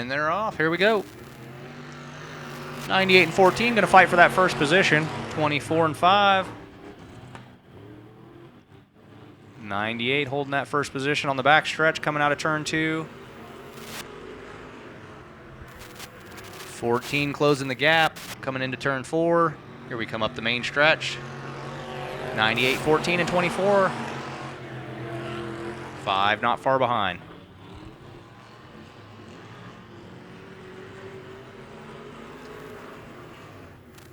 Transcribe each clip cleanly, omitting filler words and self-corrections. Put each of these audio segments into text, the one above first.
And they're off. Here we go. 98 and 14 going to fight for that first position. 24 and 5. 98 holding that first position on the back stretch coming out of turn 2. 14 closing the gap coming into turn 4. Here we come up the main stretch. 98, 14, and 24. 5 not far behind.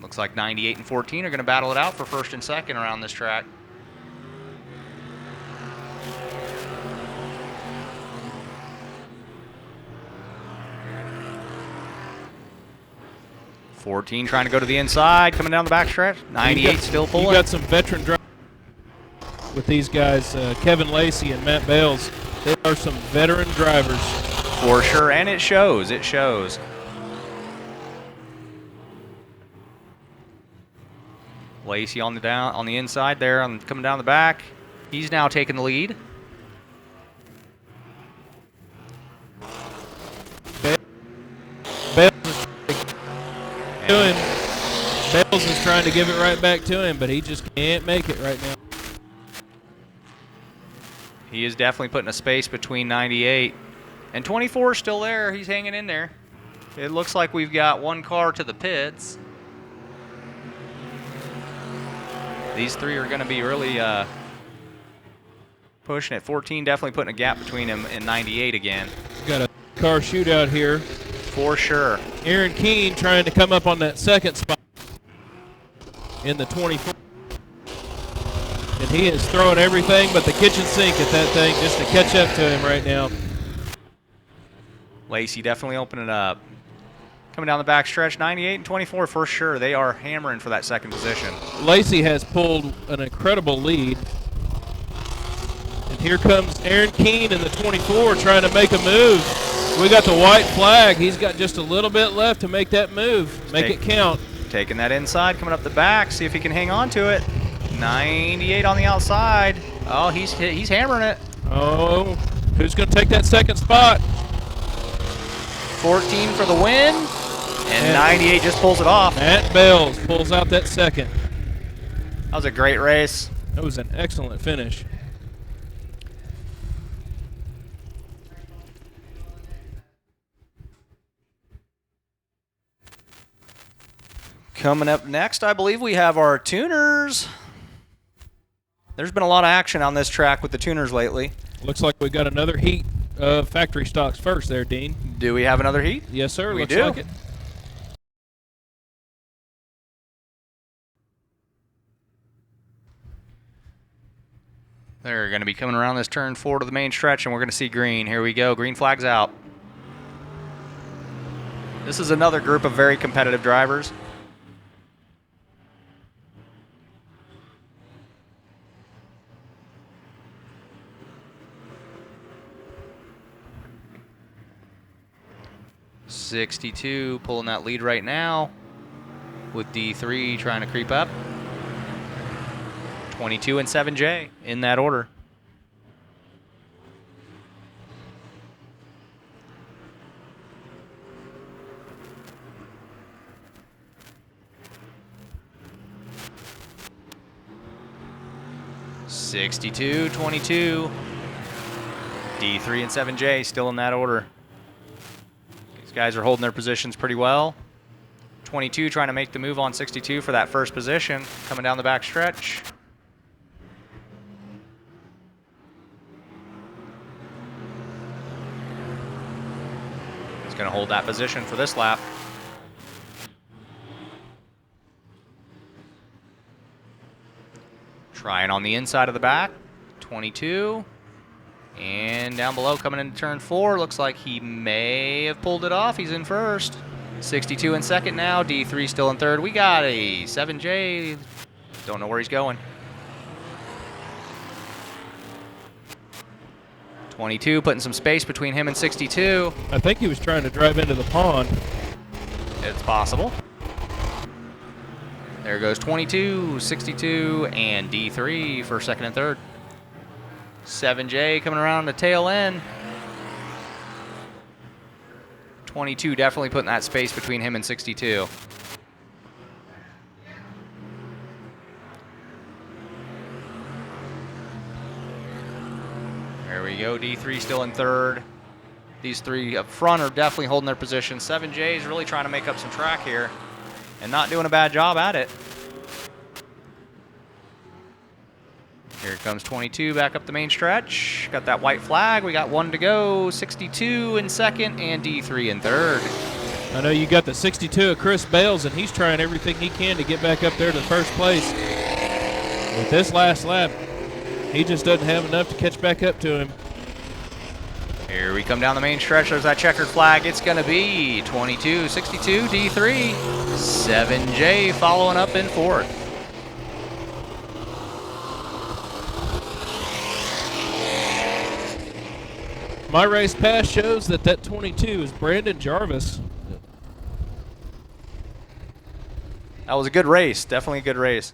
Looks like 98 and 14 are going to battle it out for first and second around this track. .14 trying to go to the inside, coming down the backstretch. 98 still pulling. You got some veteran drivers with these guys, Kevin Lacey and Matt Bales. They are some veteran drivers. For sure, and it shows. It shows. Lacey on the inside there, coming down the back. He's now taking the lead. Bales is trying to give it right back to him, but he just can't make it right now. He is definitely putting a space between 98 and 24 is still there. He's hanging in there. It looks like we've got one car to the pits. These three are going to be really pushing it. 14 definitely putting a gap between him and 98 again. Got a car shootout here. For sure. Aaron Keene trying to come up on that second spot in the 24. And he is throwing everything but the kitchen sink at that thing just to catch up to him right now. Lacey definitely opening it up. Coming down the back stretch, 98 and 24 for sure. They are hammering for that second position. Lacey has pulled an incredible lead. And here comes Aaron Keene in the 24 trying to make a move. We got the white flag. He's got just a little bit left to make that move. Make it count. Taking that inside, coming up the back, see if he can hang on to it. 98 on the outside. Oh, he's hammering it. Oh, who's going to take that second spot? 14 for the win, and 98 just pulls it off. Matt Bales pulls out that second. That was a great race. That was an excellent finish. Coming up next, I believe we have our tuners. There's been a lot of action on this track with the tuners lately. Looks like we got another heat of factory stocks first there, Dean. Do we have another heat? Yes, sir. We Looks do. like it. They're going to be coming around this turn 4 to the main stretch, and we're going to see green. Here we go. Green flag's out. This is another group of very competitive drivers. .62 pulling that lead right now with D3 trying to creep up. 22 and 7J in that order. .62, 22. D3 and 7J still in that order. These guys are holding their positions pretty well. 22 trying to make the move on 62 for that first position, coming down the back stretch. He's going to hold that position for this lap. Trying on the inside of the back, 22. And down below coming into turn 4, looks like he may have pulled it off. He's in first. 62 in second now, D3 still in third. We got a 7J. Don't know where he's going. 22 putting some space between him and 62. I think he was trying to drive into the pond. It's possible. There goes 22, 62, and D3 for second and third. 7J coming around the tail end. 22 definitely putting that space between him and 62. There we go. D3 still in third. These three up front are definitely holding their position. 7J is really trying to make up some track here and not doing a bad job at it. Here comes 22 back up the main stretch. Got that white flag. We got 1 to go. 62 in second and D3 in third. I know you got the 62 of Chris Bales, and he's trying everything he can to get back up there to the first place. With this last lap, he just doesn't have enough to catch back up to him. Here we come down the main stretch. There's that checkered flag. It's going to be 22, 62, D3. 7J following up in fourth. My race pass shows that 22 is Brandon Jarvis. That was a good race. Definitely a good race.